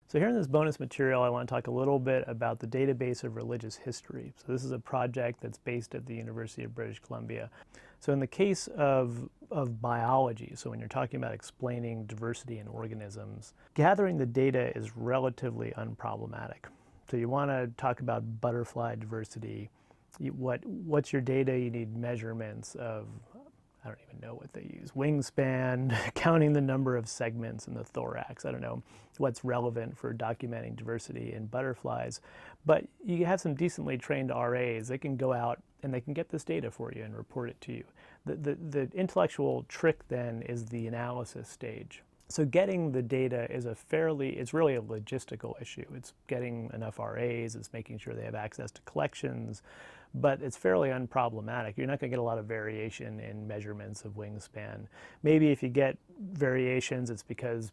So here in this bonus material, I want to talk a little bit about the database of religious history. So this is a project that's based at the University of British Columbia. So in the case of biology, so when you're talking about explaining diversity in organisms, gathering the data is relatively unproblematic. So you want to talk about butterfly diversity. What's your data? You need measurements of, I don't even know what they use, wingspan, counting the number of segments in the thorax. I don't know what's relevant for documenting diversity in butterflies. But you have some decently trained RAs. They can go out and they can get this data for you and report it to you. The intellectual trick then is the analysis stage. So getting the data is it's really a logistical issue. It's getting enough RAs, it's making sure they have access to collections, but it's fairly unproblematic. You're not going to get a lot of variation in measurements of wingspan. Maybe if you get variations, it's because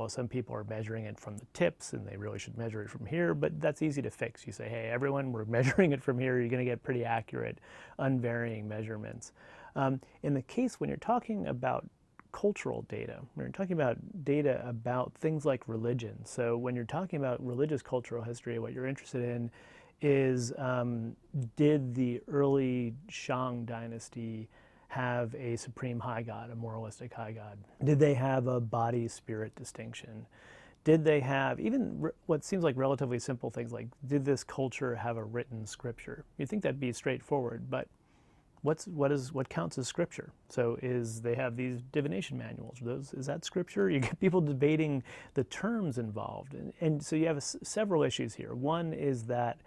some people are measuring it from the tips and they really should measure it from here, but that's easy to fix. You say, hey, everyone, we're measuring it from here. You're going to get pretty accurate, unvarying measurements. In the case when you're talking about cultural data, when you're talking about data about things like religion. So when you're talking about religious cultural history, what you're interested in is did the early Shang dynasty have a supreme high god, a moralistic high god? Did they have a body-spirit distinction? Did they have even what seems like relatively simple things like, did this culture have a written scripture? You'd think that'd be straightforward, but what counts as scripture? So they have these divination manuals. Is that scripture? You get people debating the terms involved. And so you have several issues here. One is that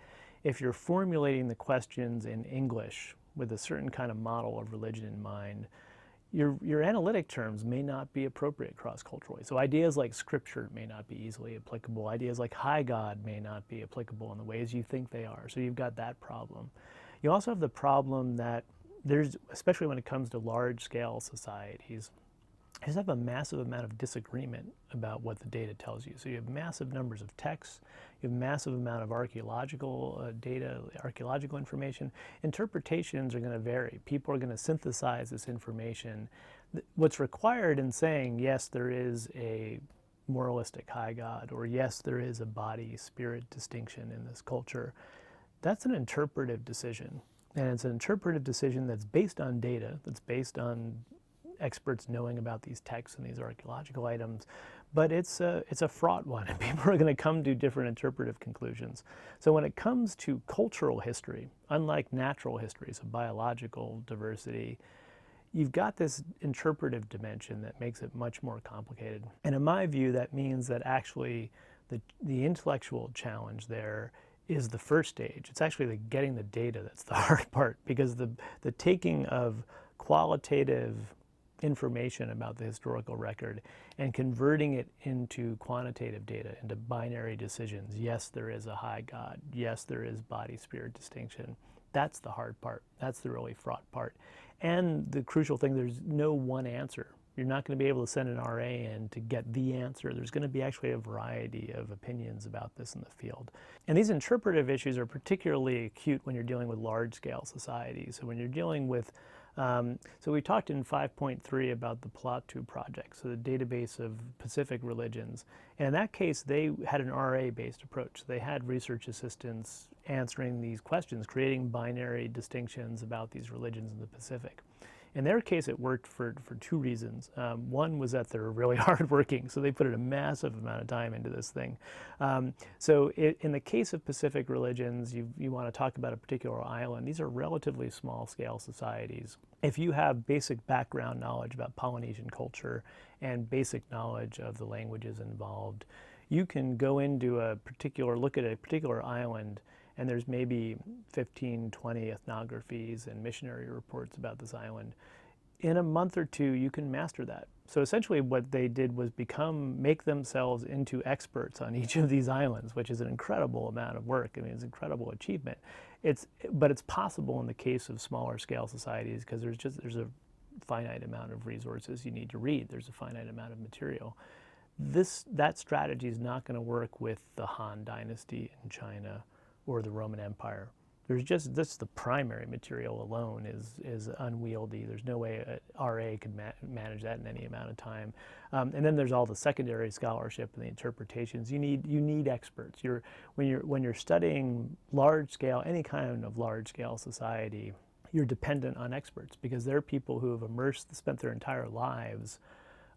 if you're formulating the questions in English with a certain kind of model of religion in mind, your analytic terms may not be appropriate cross-culturally. So ideas like scripture may not be easily applicable. Ideas like high god may not be applicable in the ways you think they are. So you've got that problem. You also have the problem that especially when it comes to large-scale societies, you just have a massive amount of disagreement about what the data tells you. So you have massive numbers of texts, you have massive amount of archaeological data, archaeological information. Interpretations are going to vary. People are going to synthesize this information. What's required in saying, yes, there is a moralistic high god, or yes, there is a body-spirit distinction in this culture, that's an interpretive decision. And it's an interpretive decision that's based on data, that's based on experts knowing about these texts and these archaeological items, but it's a fraught one, and people are going to come to different interpretive conclusions. So when it comes to cultural history, unlike natural history, so biological diversity, you've got this interpretive dimension that makes it much more complicated. And in my view, that means that actually the intellectual challenge there is the first stage. It's actually getting the data that's the hard part, because the taking of qualitative information about the historical record and converting it into quantitative data, into binary decisions. Yes, there is a high god. Yes, there is body-spirit distinction. That's the hard part. That's the really fraught part. And the crucial thing, there's no one answer. You're not going to be able to send an RA in to get the answer. There's going to be actually a variety of opinions about this in the field. And these interpretive issues are particularly acute when you're dealing with large-scale societies. So when you're dealing with, so we talked in 5.3 about the Plot2 project, so the database of Pacific religions. And in that case, they had an RA-based approach. They had research assistants answering these questions, creating binary distinctions about these religions in the Pacific. In their case, it worked for two reasons. One was that they're really hardworking, so they put in a massive amount of time into this thing. In the case of Pacific religions, you want to talk about a particular island. These are relatively small-scale societies. If you have basic background knowledge about Polynesian culture and basic knowledge of the languages involved, you can go into look at a particular island, and there's maybe 15, 20 ethnographies and missionary reports about this island. In a month or two, you can master that. So essentially what they did was make themselves into experts on each of these islands, which is an incredible amount of work. I mean, it's an incredible achievement. But it's possible in the case of smaller scale societies, because there's a finite amount of resources you need to read. There's a finite amount of material. That strategy is not going to work with the Han Dynasty in China or the Roman Empire. There's just the primary material alone is unwieldy. There's no way a RA could manage that in any amount of time. And then there's all the secondary scholarship and the interpretations. You need experts. When you're studying large scale, any kind of large scale society, you're dependent on experts because they're people who have spent their entire lives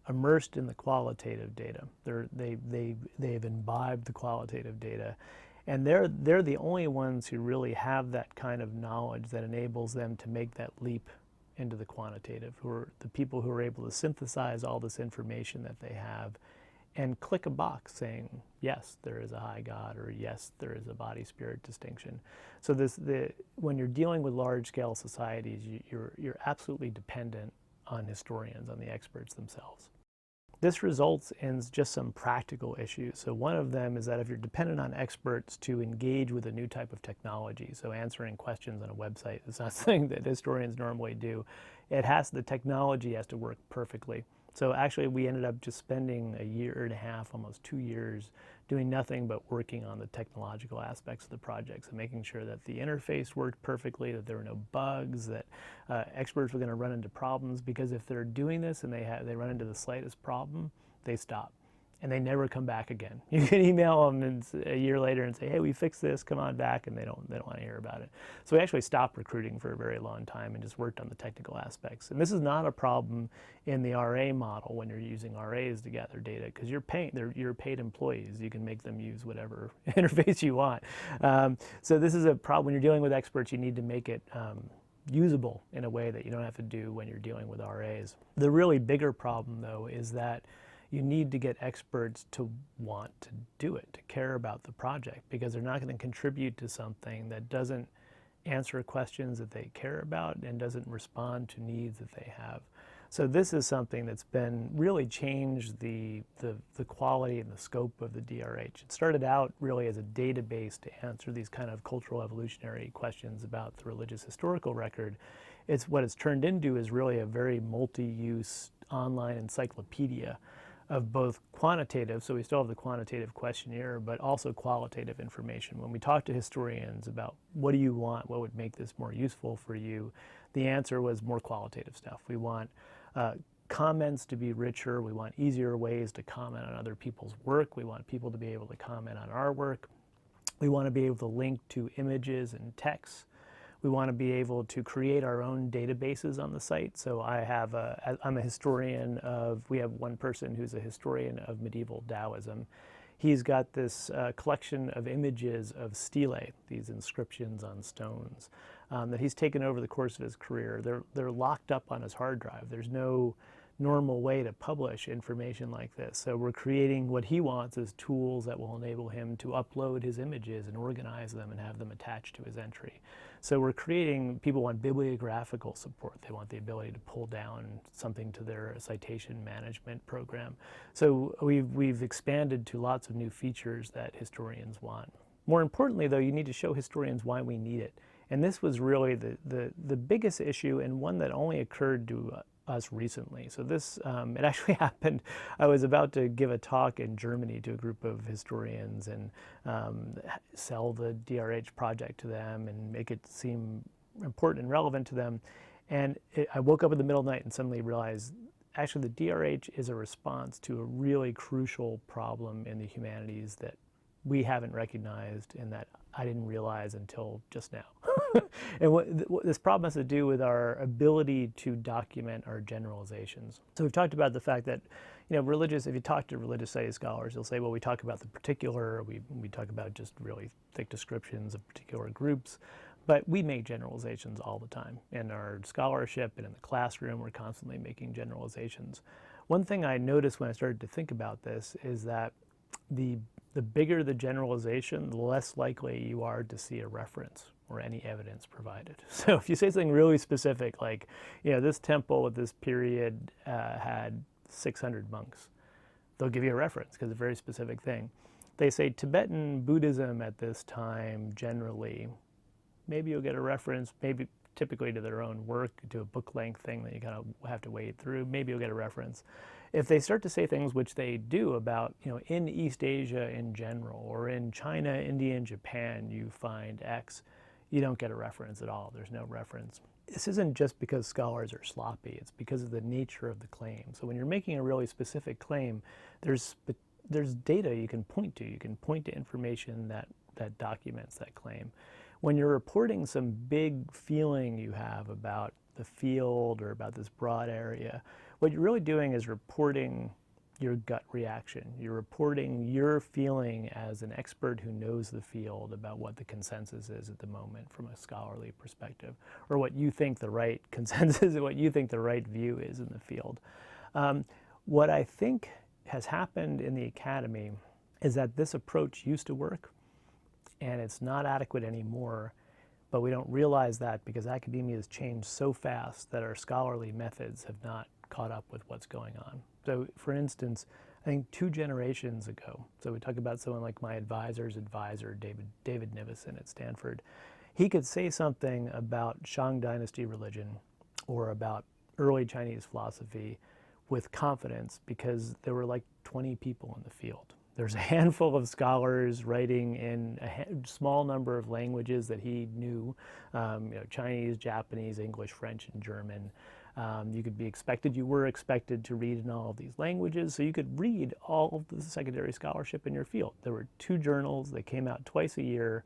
immersed in the qualitative data. They've imbibed the qualitative data. And they're the only ones who really have that kind of knowledge that enables them to make that leap into the quantitative, who are the people who are able to synthesize all this information that they have and click a box saying, yes, there is a high God, or yes, there is a body-spirit distinction. So when you're dealing with large-scale societies, you're absolutely dependent on historians, on the experts themselves. This results in just some practical issues. So one of them is that if you're dependent on experts to engage with a new type of technology, so answering questions on a website is not something that historians normally do. The technology has to work perfectly. So actually we ended up just spending a year and a half, almost 2 years, doing nothing but working on the technological aspects of the project. So making sure that the interface worked perfectly, that there were no bugs, that experts were going to run into problems, because if they're doing this and they run into the slightest problem, they stop. And they never come back again. You can email them a year later and say, hey, we fixed this, come on back, and they don't want to hear about it. So we actually stopped recruiting for a very long time and just worked on the technical aspects. And this is not a problem in the RA model when you're using RAs to gather data, because you're paid employees. You can make them use whatever interface you want. So this is a problem. When you're dealing with experts, you need to make it usable in a way that you don't have to do when you're dealing with RAs. The really bigger problem, though, is that you need to get experts to want to do it, to care about the project, because they're not going to contribute to something that doesn't answer questions that they care about and doesn't respond to needs that they have. So this is something that's been really changed the quality and the scope of the DRH. It started out really as a database to answer these kind of cultural evolutionary questions about the religious historical record. What it's turned into is really a very multi-use online encyclopedia of both quantitative, so we still have the quantitative questionnaire, but also qualitative information. When we talk to historians about what do you want, what would make this more useful for you, the answer was more qualitative stuff. We want comments to be richer. We want easier ways to comment on other people's work. We want people to be able to comment on our work. We want to be able to link to images and texts. We want to be able to create our own databases on the site. So I'm a historian we have one person who's a historian of medieval Taoism. He's got this collection of images of stelae, these inscriptions on stones, that he's taken over the course of his career. They're locked up on his hard drive. There's no normal way to publish information like this. So we're creating what he wants as tools that will enable him to upload his images and organize them and have them attached to his entry. So we're creating, people want bibliographical support. They want the ability to pull down something to their citation management program. So we've expanded to lots of new features that historians want. More importantly, though, you need to show historians why we need it. And this was really the biggest issue, and one that only occurred to us recently. So this, it actually happened, I was about to give a talk in Germany to a group of historians and sell the DRH project to them and make it seem important and relevant to them. And I woke up in the middle of the night and suddenly realized, actually the DRH is a response to a really crucial problem in the humanities that we haven't recognized and that I didn't realize until just now. And what this problem has to do with our ability to document our generalizations. So we've talked about the fact that, if you talk to religious studies scholars, they'll say, well, we talk about the particular, we talk about just really thick descriptions of particular groups, but we make generalizations all the time. In our scholarship and in the classroom, we're constantly making generalizations. One thing I noticed when I started to think about this is that the bigger the generalization, the less likely you are to see a reference or any evidence provided. So if you say something really specific, like, this temple at this period had 600 monks, they'll give you a reference because it's a very specific thing. They say Tibetan Buddhism at this time generally, maybe you'll get a reference, maybe typically to their own work, to a book-length thing that you kind of have to wade through, maybe you'll get a reference. If they start to say things which they do about, in East Asia in general, or in China, India, and Japan, you find X, you don't get a reference at all. There's no reference. This isn't just because scholars are sloppy, it's because of the nature of the claim. So when you're making a really specific claim, there's data you can point to. You can point to information that documents that claim. When you're reporting some big feeling you have about the field or about this broad area, what you're really doing is reporting your gut reaction. You're reporting your feeling as an expert who knows the field about what the consensus is at the moment from a scholarly perspective, or what you think the right consensus and what you think the right view is in the field. What I think has happened in the academy is that this approach used to work, and it's not adequate anymore, but we don't realize that because academia has changed so fast that our scholarly methods have not caught up with what's going on. So for instance, I think 2 generations ago, so we talk about someone like my advisor's advisor, David Nivison at Stanford, he could say something about Shang Dynasty religion or about early Chinese philosophy with confidence because there were like 20 people in the field. There's a handful of scholars writing in a small number of languages that he knew, Chinese, Japanese, English, French, and German. You were expected to read in all of these languages, so you could read all of the secondary scholarship in your field. There were 2 journals, they came out twice a year,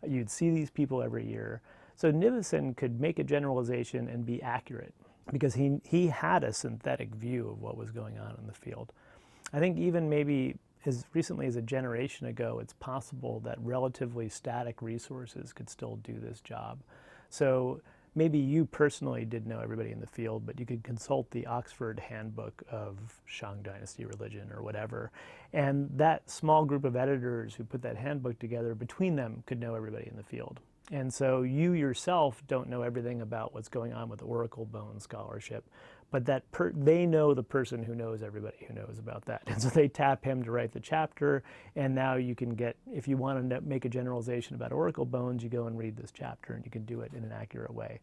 you'd see these people every year. So Nivison could make a generalization and be accurate because he had a synthetic view of what was going on in the field. I think even maybe as recently as a generation ago, it's possible that relatively static resources could still do this job. So maybe you personally did know everybody in the field, but you could consult the Oxford Handbook of Shang Dynasty Religion or whatever. And that small group of editors who put that handbook together, between them could know everybody in the field. And so you yourself don't know everything about what's going on with oracle bone scholarship, but they know the person who knows everybody who knows about that. And so they tap him to write the chapter, and now you can get, if you want to make a generalization about oracle bones, you go and read this chapter, and you can do it in an accurate way.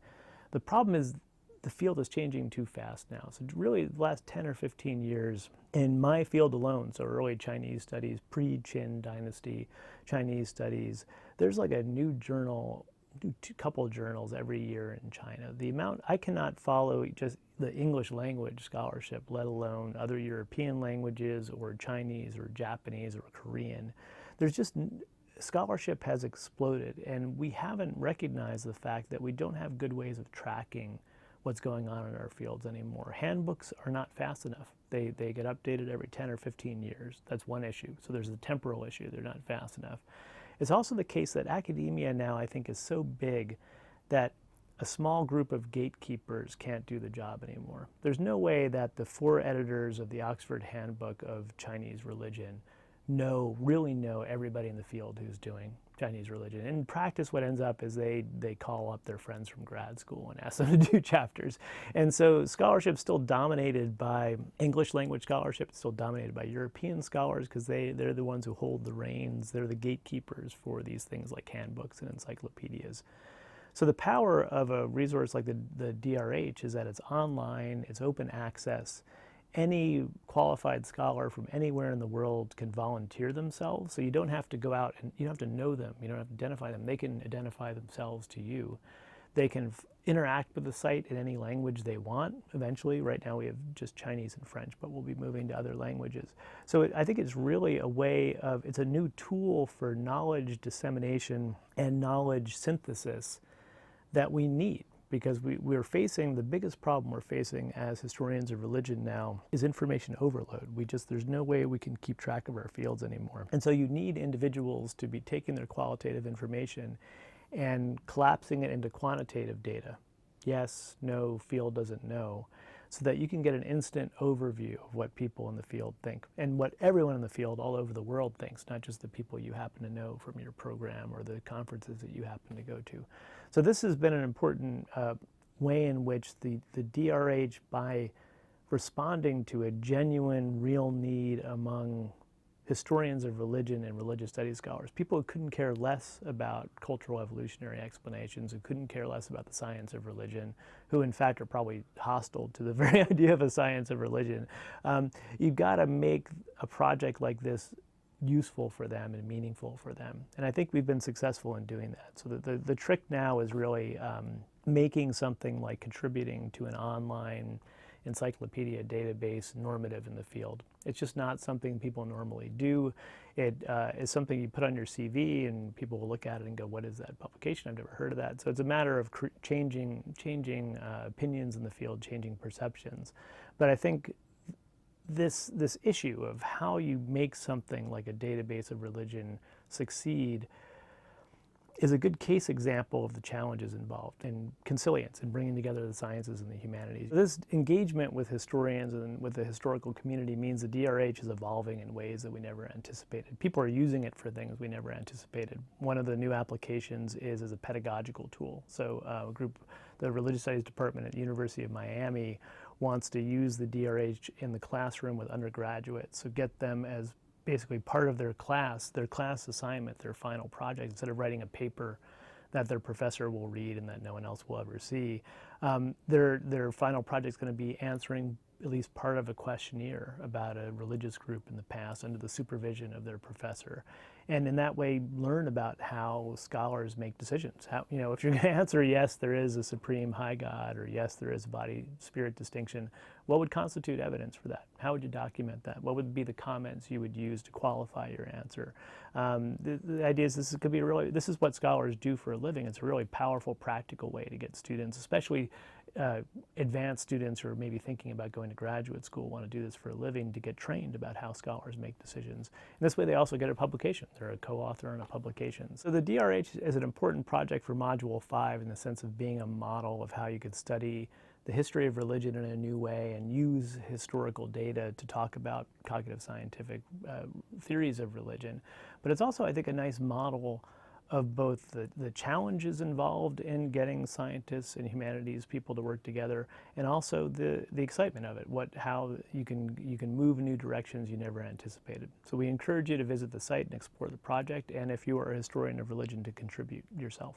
The problem is the field is changing too fast now. So really the last 10 or 15 years, in my field alone, so early Chinese studies, pre-Qin dynasty Chinese studies, there's like a new journal, couple journals every year in China. The amount, I cannot follow just the English language scholarship, let alone other European languages or Chinese or Japanese or Korean. There's just, scholarship has exploded, and we haven't recognized the fact that we don't have good ways of tracking what's going on in our fields anymore. Handbooks are not fast enough. They get updated every 10 or 15 years. That's one issue. So there's the temporal issue. They're not fast enough. It's also the case that academia now, I think, is so big that a small group of gatekeepers can't do the job anymore. There's no way that the 4 editors of the Oxford Handbook of Chinese Religion really know everybody in the field who's doing Chinese religion. In practice, what ends up is they call up their friends from grad school and ask them to do chapters. And so scholarship's still dominated by English language scholarship, it's still dominated by European scholars because they're the ones who hold the reins. They're the gatekeepers for these things like handbooks and encyclopedias. So the power of a resource like the DRH is that it's online, it's open access. Any qualified scholar from anywhere in the world can volunteer themselves, so you don't have to go out and you don't have to know them, you don't have to identify them. They can identify themselves to you. They can interact with the site in any language they want eventually. Right now we have just Chinese and French, but we'll be moving to other languages. So I think it's really a way of, it's a new tool for knowledge dissemination and knowledge synthesis that we need. Because we're facing, the biggest problem we're facing as historians of religion now is information overload. There's no way we can keep track of our fields anymore. And so you need individuals to be taking their qualitative information and collapsing it into quantitative data. Yes, no, field doesn't know, so that you can get an instant overview of what people in the field think and what everyone in the field all over the world thinks, not just the people you happen to know from your program or the conferences that you happen to go to. So this has been an important way in which the DRH, by responding to a genuine, real need among historians of religion and religious studies scholars, people who couldn't care less about cultural evolutionary explanations, who couldn't care less about the science of religion, who in fact are probably hostile to the very idea of a science of religion. You've got to make a project like this useful for them and meaningful for them. And I think we've been successful in doing that. So the trick now is really making something like contributing to an online encyclopedia database normative in the field. It's just not something people normally do. It is something you put on your CV and people will look at it and go, what is that publication? I've never heard of that. So it's a matter of changing opinions in the field, changing perceptions. But I think this issue of how you make something like a database of religion succeed is a good case example of the challenges involved in consilience and bringing together the sciences and the humanities. This engagement with historians and with the historical community means the DRH is evolving in ways that we never anticipated. People are using it for things we never anticipated. One of the new applications is as a pedagogical tool. So the Religious Studies Department at the University of Miami wants to use the DRH in the classroom with undergraduates, so get them as basically part of their class assignment, their final project, instead of writing a paper that their professor will read and that no one else will ever see. Their final project is going to be answering at least part of a questionnaire about a religious group in the past under the supervision of their professor. And in that way, learn about how scholars make decisions. How, you know, if you're going to answer yes, there is a supreme high God, or yes, there is a body-spirit distinction, what would constitute evidence for that? How would you document that? What would be the comments you would use to qualify your answer? The idea is this is what scholars do for a living. It's a really powerful, practical way to get students, especially advanced students who are maybe thinking about going to graduate school, want to do this for a living, to get trained about how scholars make decisions. And this way they also get a publication. They're a co-author on a publication. So the DRH is an important project for Module 5 in the sense of being a model of how you could study the history of religion in a new way and use historical data to talk about cognitive scientific theories of religion. But it's also, I think, a nice model of both the challenges involved in getting scientists and humanities people to work together, and also the excitement of it, how you can move in new directions you never anticipated. So we encourage you to visit the site and explore the project, and if you are a historian of religion, to contribute yourself.